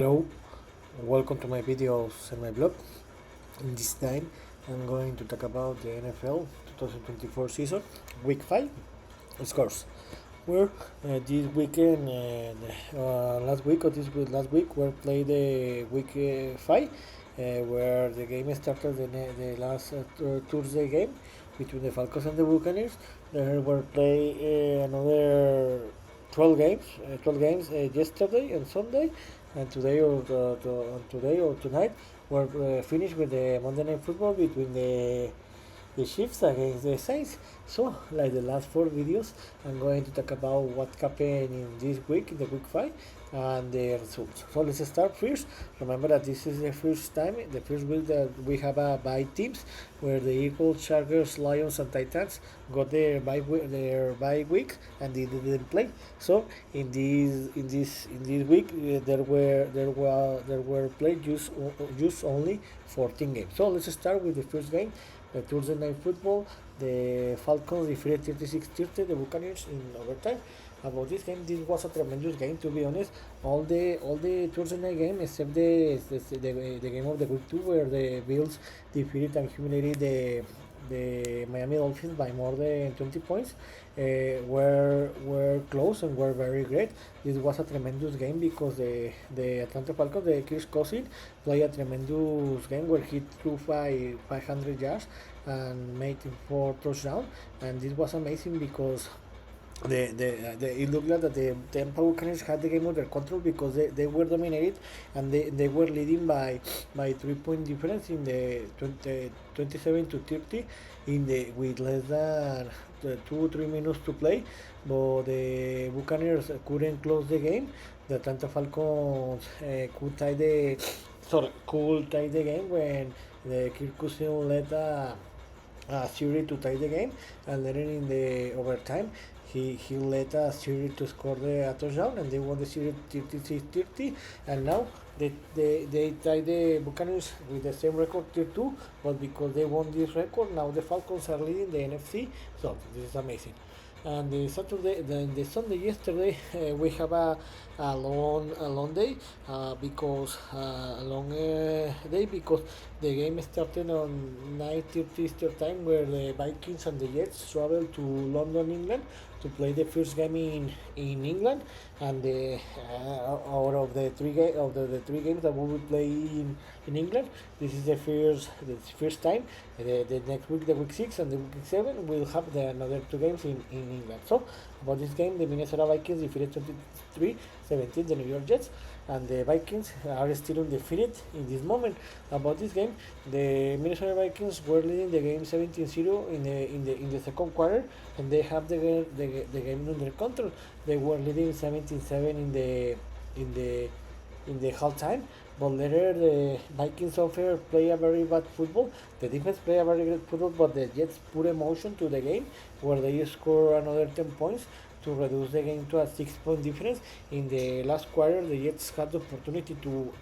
Hello, welcome to my videos and my blog. In this time, I'm going to talk about the NFL 2024 season, Week 5 scores. Where this weekend and last week or this week, last week we played the Week 5, where the game started the last Thursday game between the Falcons and the Buccaneers. There were play another 12 games yesterday and Sunday, and today or tonight we're finished with the Monday Night Football between the Chiefs against the Saints. So, like the last four videos, I'm going to talk about what happened in this week, in the Week 5, and the results. So, let's start first. Remember that this is the first week that we have a bye teams, where the Eagles, Chargers, Lions, and Titans got their bye week, and they didn't play. So, in this week, there were played just only 14 games. So, let's start with the first game, the Thursday Night Football. The Falcons defeated 36-30 the Buccaneers in overtime. About this game, this was a tremendous game, to be honest. All the Thursday night game except the game of the week 2, where the Bills defeated and humiliated the Miami Dolphins by more than 20 points, were close and were very great. This was a tremendous game because the Atlanta Falcons, the Chris Cousins, played a tremendous game where he threw 500 yards and made 4 touchdowns. And this was amazing because it looked like that the Tampa Buccaneers had the game under control because they were dominated, and they were leading by 3 point difference in the 27-30 in the with less than 2 or 3 minutes to play. But the Buccaneers couldn't close the game. The Atlanta Falcons could tie the game when the Kirk Cousins led Siri to tie the game, and later in the overtime he led Siri to score a touchdown, and they won the series 36-30. And now they tie the Buccaneers with the same record 32, but because they won this record, now the Falcons are leading the NFC. So this is amazing. And the Sunday yesterday, we have a long day, because a long day because the game started on 9:30 Eastern time, where the Vikings and the Jets travel to London, England, to play the first game in England. And out of the three games that we will play in England, this is the first time. The next week, the week 6 and the week 7, we'll have the another two games in England. So about this game, the Minnesota Vikings defeated 23-17 the New York Jets, and the Vikings are still undefeated in this moment. About this game, the Minnesota Vikings were leading the game 17-0 in the second quarter, and they have the game under control. They were leading 17-7 in the halftime, but later the Vikings offer play a very bad football. The defense play a very good football, but the Jets put emotion to the game, where they score another 10 points to reduce the game to a 6 point difference. In the last quarter, the Jets had the opportunity to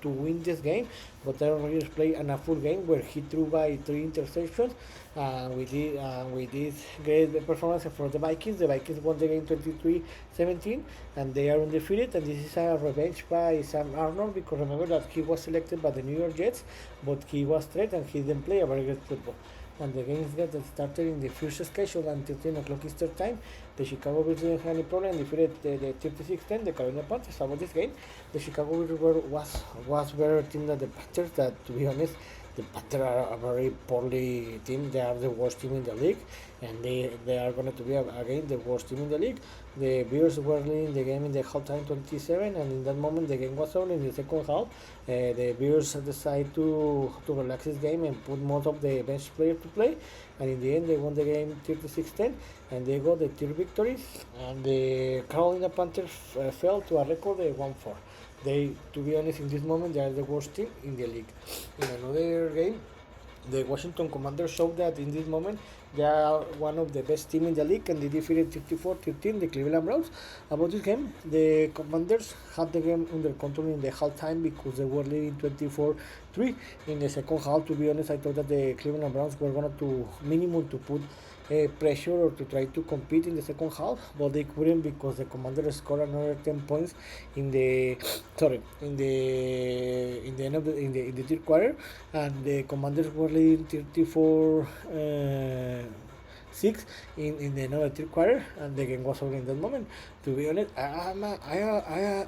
win this game, but Aaron Rodgers played a full game where he threw by 3 interceptions. With this great performance for the Vikings won the game 23-17, and they are undefeated. And this is a revenge by Sam Arnold, because remember that he was selected by the New York Jets, but he was traded and he didn't play a very good football. And the games get started in the first schedule until 10 o'clock Eastern time. The Chicago Bears didn't have any problem and defeated the 36-10 the Carolina Panthers. About this game, the Chicago Bears was better team than the Panthers. That, to be honest, the Panthers are a very poorly team. They are the worst team in the league, and they are going to be again the worst team in the league. The Bears were leading the game in the halftime 27, and in that moment the game was on. In the second half, the Bears decided to relax this game and put most of the bench players to play, and in the end they won the game 36-10, and they got the third victory. And the Carolina Panthers fell to a record of 1-4. To be honest, in this moment they are the worst team in the league. In another game, the Washington Commanders showed that in this moment They are one of the best team in the league, and they defeated 34-13 the Cleveland Browns. About this game, the Commanders had the game under control in the halftime because they were leading 24-3. In the second half, to be honest, I thought that the Cleveland Browns were going to minimum to put pressure or to try to compete in the second half, but they couldn't because the Commanders scored another 10 points in the in the end of in the third quarter, and the Commanders were leading 34. 6 in the another third quarter, and the game was over in that moment. To be honest, I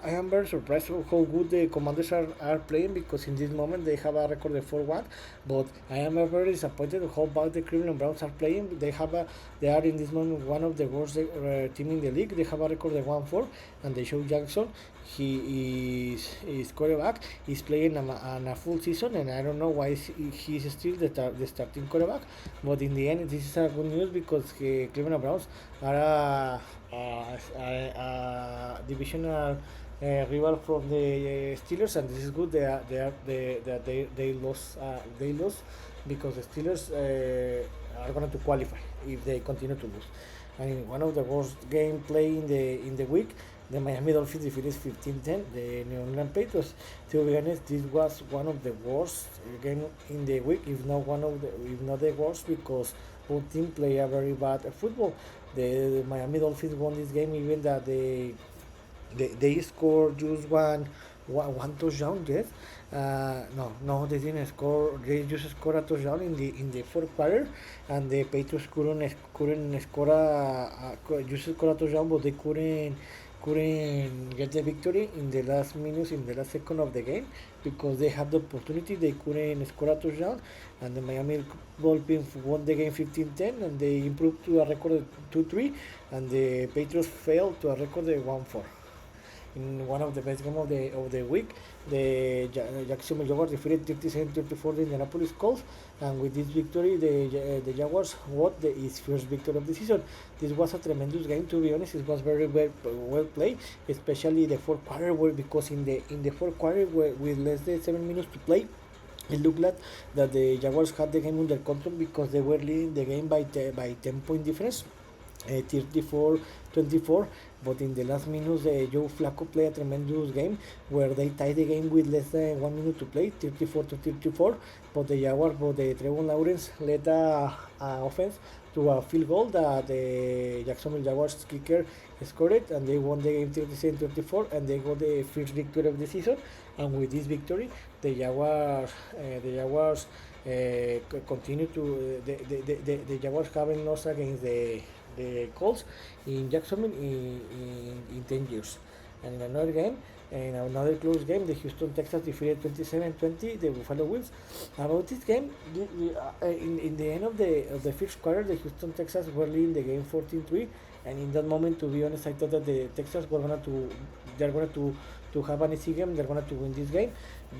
am very surprised of how good the Commanders are playing, because in this moment they have a record of 4-1, but I am very disappointed of how bad the Cleveland Browns are playing. They are in this moment one of the worst team in the league. They have a record of 1-4, and they show Jackson. His quarterback is playing on a full season, and I don't know why he is still the starting quarterback. But in the end, this is a good news because Cleveland Browns are a divisional rival from the Steelers, and this is good. They lost because the Steelers are going to qualify if they continue to lose. And one of the worst game play in the week, the Miami Dolphins defeated 15-10 the New England Patriots. To be honest, this was one of the worst game in the week, if not the worst, because both teams play a very bad football. The Miami Dolphins won this game, even that they scored just one touchdown. Yes, no, they didn't score. They just scored a touchdown in the fourth quarter, and the Patriots couldn't score just score a touchdown, but they couldn't get the victory in the last minutes, in the last second of the game, because they had the opportunity. They couldn't score a touchdown, and the Miami Dolphins won the game 15-10, and they improved to a record of 2-3, and the Patriots fell to a record of 1-4. In one of the best games of the week, the Jacksonville Jaguars defeated 37-34 the Indianapolis Colts, and with this victory, the Jaguars won its first victory of the season. This was a tremendous game, to be honest. It was very well played, especially the fourth quarter, because in the fourth quarter, with less than 7 minutes to play, it looked like that the Jaguars had the game under control, because they were leading the game by 10-point difference. 34-24, but in the last minutes, Joe Flacco played a tremendous game where they tied the game with less than 1 minute to play, 34-34. But the Trevor Lawrence led a offense to a field goal that the Jacksonville Jaguars kicker scored it, and they won the game 37-34, and they got the first victory of the season. And with this victory, the Jaguars continue to the Jaguars haven't lost against the Colts in Jacksonville in 10 years. And in another close game, the Houston Texans defeated 27-20 the Buffalo Bills. About this game, in the end of the first quarter, the Houston Texans were leading the game 14-3, and in that moment, to be honest, I thought that the Texans were going to have an easy game. They're going to win this game,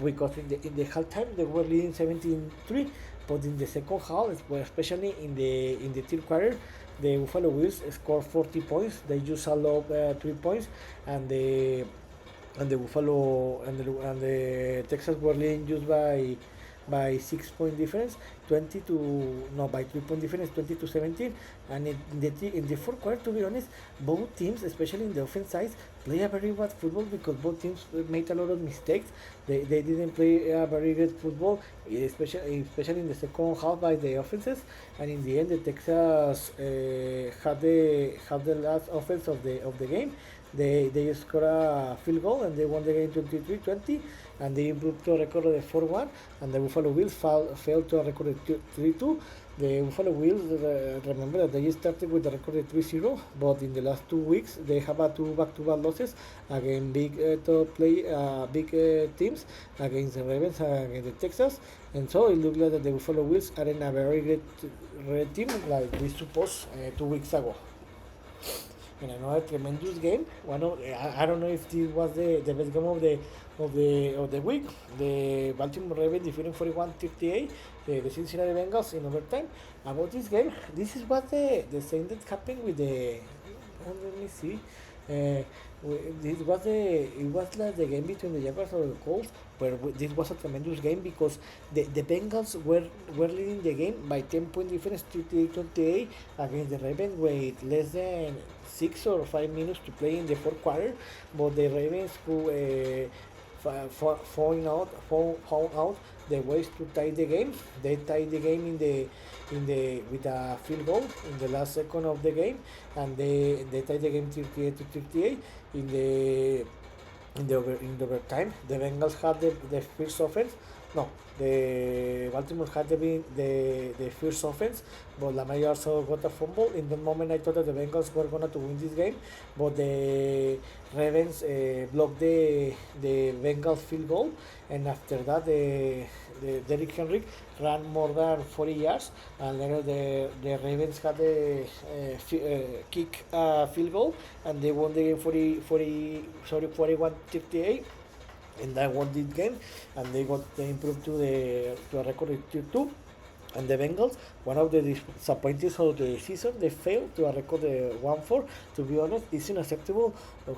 because in the halftime they were leading 17-3, but in the second half, especially in the third quarter, the Buffalo Bills scored 40 points. They just allowed 3 points, and the Texans were leading just by 6-point difference, by 3-point difference, 20-17. And in the fourth quarter, to be honest, both teams, especially in the offense side, play a very bad football, because both teams made a lot of mistakes. They didn't play a very good football, especially in the second half by the offenses. And in the end, the Texans had the last offense of the game. They scored a field goal, and they won the game 23-20, and they improved to a record of 4-1, and the Buffalo Bills fell to a record of 3-2. The Buffalo Bills, remember that they started with a record of 3-0, but in the last 2 weeks they have two back-to-back losses against big teams, against the Ravens and against the Texans, and so it looks like that the Buffalo Bills are in a very great team, like we supposed 2 weeks ago. In another tremendous game, I don't know if this was the best game of the week. The Baltimore Ravens defeating 41-38 the Cincinnati Bengals in overtime. About this game, this is what the same that happened with the. Let me see. It was like the game between the Jaguars and the Colts, where this was a tremendous game because the Bengals were leading the game by 10-point difference to 28 against the Ravens with less than 6 or 5 minutes to play in the fourth quarter, but the Ravens who found out the ways to tie the game. They tied the game in the with a field goal in the last second of the game, and they tied the game 38 to 38 in the overtime. The Bengals had the first offense. No, the Baltimore had the first offense, but Lamar also got a fumble. In the moment, I thought that the Bengals were gonna to win this game, but the Ravens blocked the Bengals field goal, and after that, the Derrick Henry ran more than 40 yards, and later the Ravens had the kick field goal, and they won the game 41-38, and that won this game, and they improved to a record of 2-2. And the Bengals, one of the disappointments of the season, they failed to a record of 1-4. To be honest, it's unacceptable.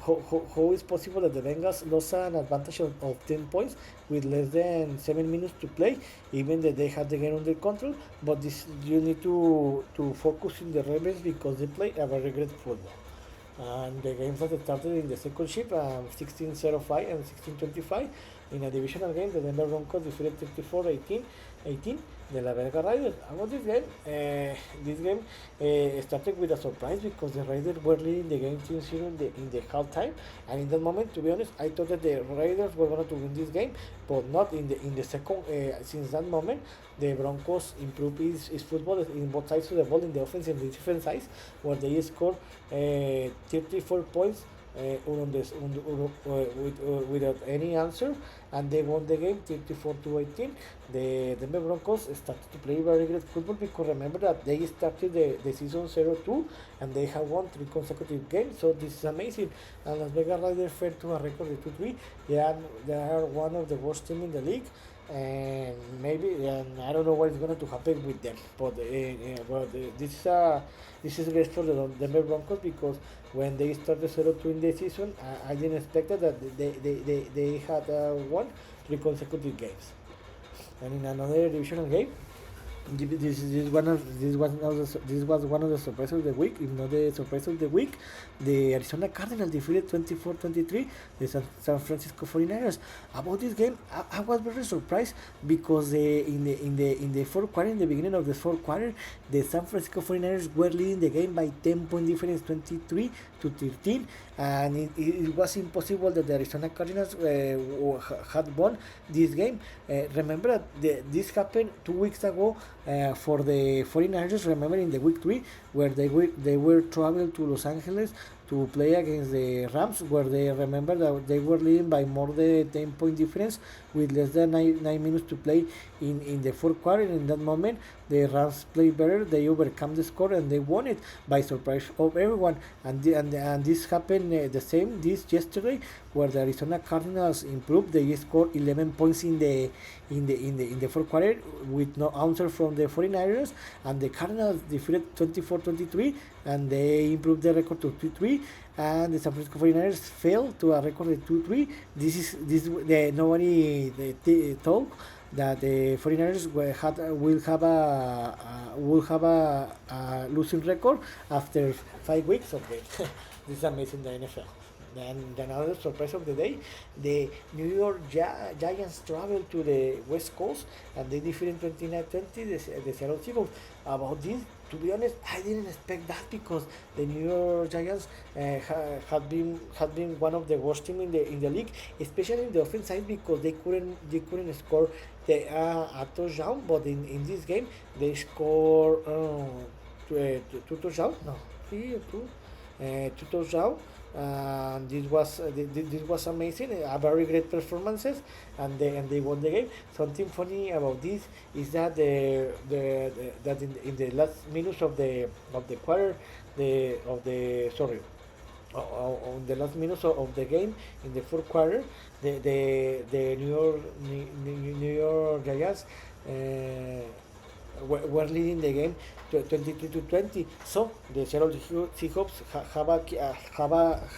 How is possible that the Bengals lost an advantage of 10 points with less than 7 minutes to play, even that they had the game under control? But this you need to focus in the Ravens because they play a very great football. And the games that started in the second shift, 16:05 and 16:25. In a divisional game, the Denver Broncos defeated 34-18 the La Vega Raiders. About this game started with a surprise because the Raiders were leading the game 2-0 in the halftime, and in that moment, to be honest, I thought that the Raiders were going to win this game, but not in the second. Since that moment, the Broncos improved his football in both sides of the ball, in the offense and the defense sides, where they scored 34 points without any answer, and they won the game 34-18. The Denver Broncos started to play very great football because remember that they started the season 0-2 and they have won 3 consecutive games, so this is amazing. And Las Vegas Raiders fell to a record of 2-3. They are one of the worst teams in the league, and and I don't know what is going to happen with them. But this is great for the Denver Broncos because when they started 0-2 in the season, I didn't expect that they had won 3 consecutive games. And in another divisional game, this was one of the surprises of the week, if not the surprise of the week. The Arizona Cardinals defeated 24-23 the San Francisco 49ers. About this game, I was very surprised because in the fourth quarter, in the beginning of the fourth quarter, the San Francisco 49ers were leading the game by 10-point difference, 23-13, and it was impossible that the Arizona Cardinals had won this game. Remember that this happened 2 weeks ago for the 49ers. Remember in the week 3 where they were traveling to Los Angeles to play against the Rams, where they remember that they were leading by more than 10-point difference with less than 9 minutes to play in the fourth quarter. In that moment, the Rams played better, they overcome the score, and they won it by surprise of everyone. And this happened the same this yesterday, where the Arizona Cardinals improved. They scored 11 points in the fourth quarter with no answer from the 49ers, and the Cardinals defeated 24-23, and they improved the record to 2-3. And the San Francisco 49ers fell to a record of 2-3. Nobody thought that the 49ers will have a losing record after 5 weeks of it. This is amazing, the NFL. Then another surprise of the day, the New York Giants traveled to the West Coast and they defeated 29-20 the Seattle Seahawks. About this, to be honest, I didn't expect that because the New York Giants had been one of the worst teams in the league, especially in the offense side because they couldn't score a touchdown. But in this game, they scored two touchdowns, no, three or two, two touchdowns. This was amazing, a very great performances, and they won the game. Something funny about this is that that in the last minutes of the quarter, on the last minutes of the game in the fourth quarter, the New York Giants were leading the game 23-20. So the Seattle Seahawks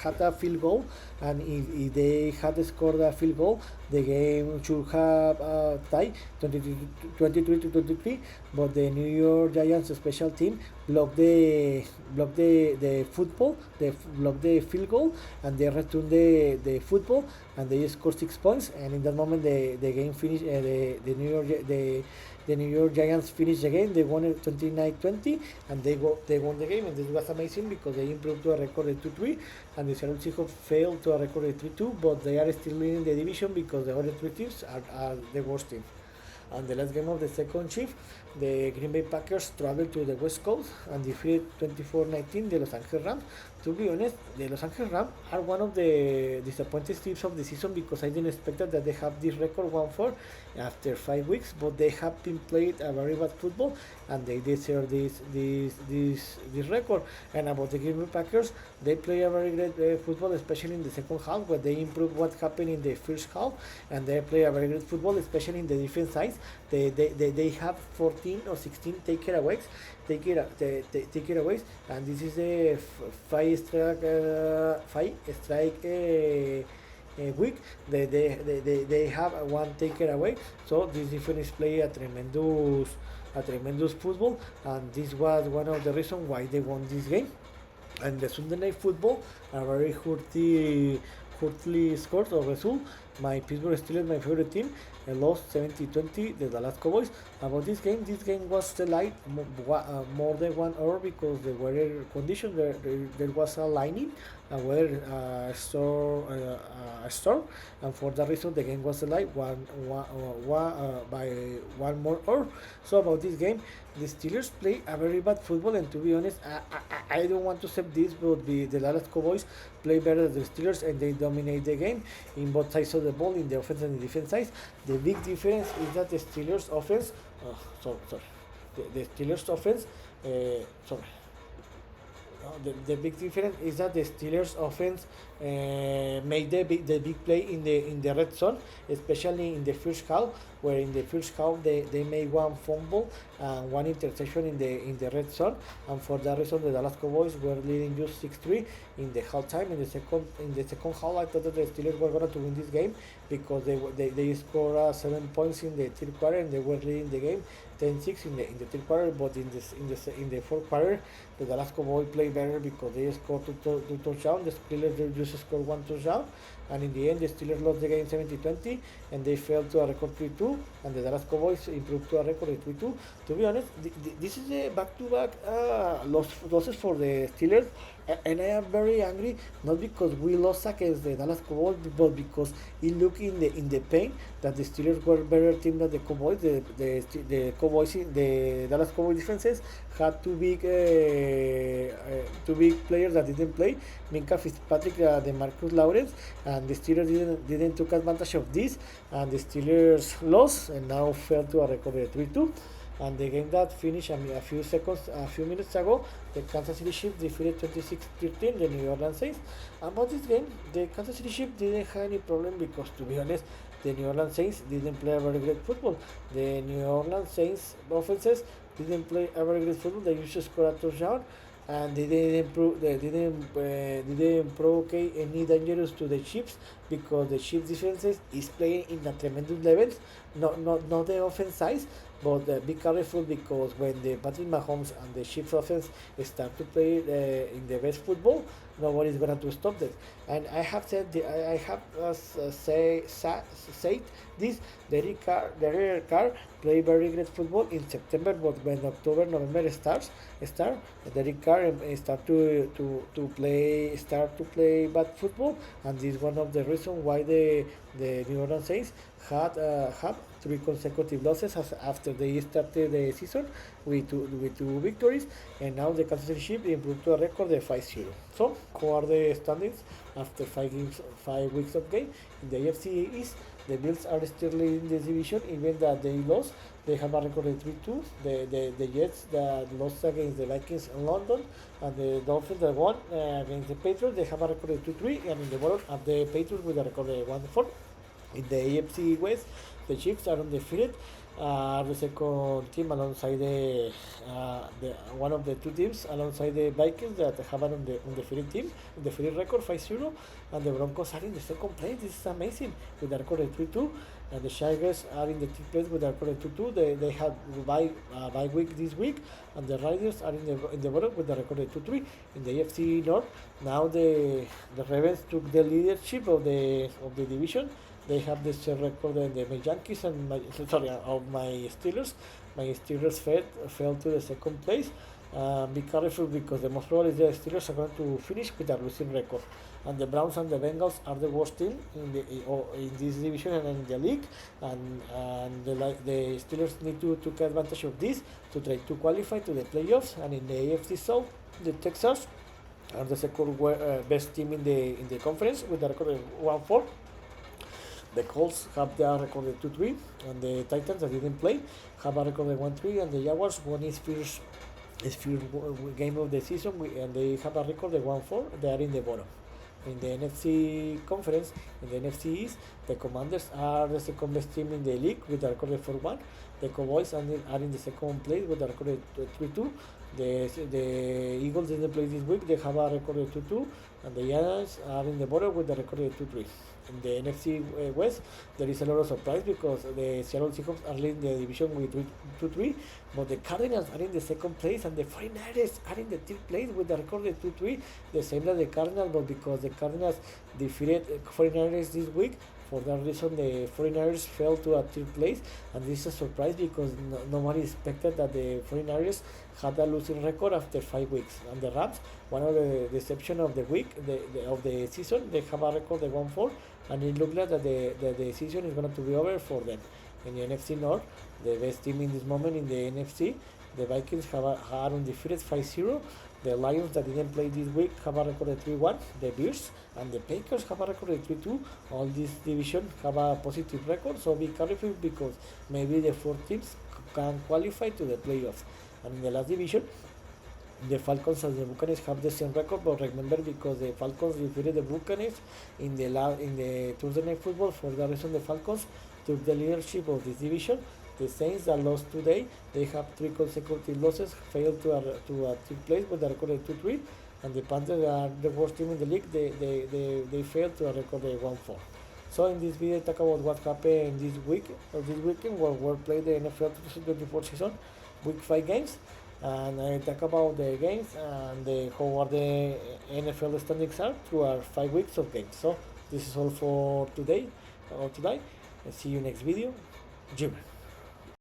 had a field goal, and if they had scored a field goal, the game should have tied 23-23. But the New York Giants special team blocked the football, they blocked the field goal, and they returned the football, and they scored 6 points. And in that moment, the game finished. The New York Giants finished the game. They won it 29-20, and they won the game. And this was amazing because they improved to a record of 2-3, and the Seattle Seahawks failed to a record of 3-2, but they are still leading the division because the other three teams are the worst team. And the last game of the second shift, the Green Bay Packers traveled to the West Coast and defeated 24-19 the Los Angeles Rams. To be honest, the Los Angeles Rams are one of the disappointing teams of the season because I didn't expect that they have this record 1-4 after 5 weeks, but they have been played a very bad football and they deserve this record. And about the Green Bay Packers, they play a very great football, especially in the second half, where they improve what happened in the first half, and they play a very great football, especially in the defense side. They have 14 or 16 takeaways, and this is a five strike week. They have one takeaway, so this defense play a tremendous football, and this was one of the reasons why they won this game. And the Sunday night football, a very hurtly scored or result. My Pittsburgh Steelers, my favorite team, lost 70-20 the Dallas Cowboys. About this game was delayed more than 1 hour because the weather condition. There was a lightning, a weather storm, and for that reason the game was delayed by 1 more hour. So about this game, the Steelers play a very bad football, and to be honest, I don't want to say this, but the Dallas Cowboys play better than the Steelers, and they dominate the game in both sides of the ball, in the offense and the defense side. The big difference is that the Steelers offense, the Steelers offense, sorry. The big difference is that the Steelers offense made the big play in the red zone, especially in the first half, where in the first half they made one fumble and one interception in the red zone, and for that reason the Dallas Cowboys were leading just 6-3 in the halftime. In the second half, I thought that the Steelers were going to win this game because they scored 7 points in the third quarter, and they were leading the game 10-6 in the third quarter. But in the fourth quarter, the Dallas Cowboys played better because they scored two touchdowns. The Steelers just scored one touchdown, and in the end the Steelers lost the game 70-20, and they fell to a record 3-2, and the Dallas Cowboys improved to a record of 3-2. To be honest, this is a back-to-back losses for the Steelers, and I am very angry, not because we lost against the Dallas Cowboys, but because it looked in the pain that the Steelers were a better team than the Cowboys. The Cowboys, the Dallas Cowboys defenses had two big players that didn't play, Minka Fitzpatrick, the Marcus Lawrence, and the Steelers didn't took advantage of this, and the Steelers lost and now fell to a record of 3-2. And the game that finished a few minutes ago, the Kansas City Chiefs defeated 26-13 the New Orleans Saints. About this game, the Kansas City Chiefs didn't have any problem because, to be honest, the New Orleans Saints didn't play a very great football. The New Orleans Saints offenses didn't play a very great football. They used to score a touchdown, and they didn't provoke any dangers to the Chiefs because the Chiefs defenses is playing in a tremendous level. Not the offense size, but be careful because when the Patrick Mahomes and the Chiefs offense start to play in the best football, nobody's gonna to stop them. And I have said said this. Derek Carr play very great football in September, but when November starts, Derek Carr start to play bad football, and this is one of the reasons why the New Orleans Saints have 3 consecutive losses after they started the season with two victories, and now the Kansas City Chiefs improved to a record of 5-0. So, how are the standings after 5 weeks of game? In the AFC East, the Bills are still leading the division, even that they lost. They have a record of 3-2. The Jets that lost against the Vikings in London, and the Dolphins that won against the Patriots, they have a record of 2-3, and in the bottom of the Patriots with a record of 1-4. In the AFC West, the Chiefs are undefeated. The second team alongside the one of the two teams alongside the Vikings that have an undefeated team, undefeated record 5-0, and the Broncos are in the second place. This is amazing with a record of 3-2, and the Jaguars are in the third place with a record of 2-2. They have bye week this week, and the Raiders are in the bottom with a record of 2-3 in the AFC North. Now the Ravens took the leadership of the division. They have the same record than my Yankees and of my Steelers. My Steelers fell to the second place. Be careful because the most probably the Steelers are going to finish with a losing record. And the Browns and the Bengals are the worst team in this division and in the league. And the Steelers need to take advantage of this to try to qualify to the playoffs. And in the AFC South, the Texans are the second best team in the conference with a record of 1-4. The Colts have their record of 2-3, and the Titans that didn't play have a record of 1-3, and the Jaguars won his first game of the season, and they have a record of 1-4. They are in the bottom. In the NFC conference, in the NFC East, the Commanders are the second best team in the league with a record of 4-1. The Cowboys are in the second place with a record of 3-2. The Eagles didn't play this week. They have a record of 2-2, and the Giants are in the bottom with a record of 2-3. In the NFC West, there is a lot of surprise because the Seattle Seahawks are leading the division with 2-3, but the Cardinals are in the second place and the 49ers are in the third place with a record of 2-3, the same as the Cardinals, but because the Cardinals defeated 49ers this week, for that reason the 49ers fell to a third place, and this is a surprise because nobody expected that the 49ers had a losing record after 5 weeks. And the Rams, one of the deception of the week, of the season, they have a record of 1-4, and it looks like that the season is going to be over for them. In the NFC North, the best team in this moment in the NFC, the Vikings are undefeated 5-0. The Lions that didn't play this week have a record of 3-1. The Bears and the Packers have a record of 3-2. All this division have a positive record, so be careful because maybe the 4 teams can qualify to the playoffs. And in the last division, the Falcons and the Buccaneers have the same record, but remember because the Falcons defeated the Buccaneers in the Thursday Night Football, for that reason the Falcons took the leadership of this division. The Saints that lost today, they have 3 consecutive losses, failed to a third place with a record of 2-3, and the Panthers are the worst team in the league. They failed to a record of 1-4. So in this video, I talk about what happened this week or this weekend where we played the NFL 2024 season, week 5 games, and I talk about the games and how are the NFL standings are through our 5 weeks of games. So this is all for today or tonight. See you next video. Jim.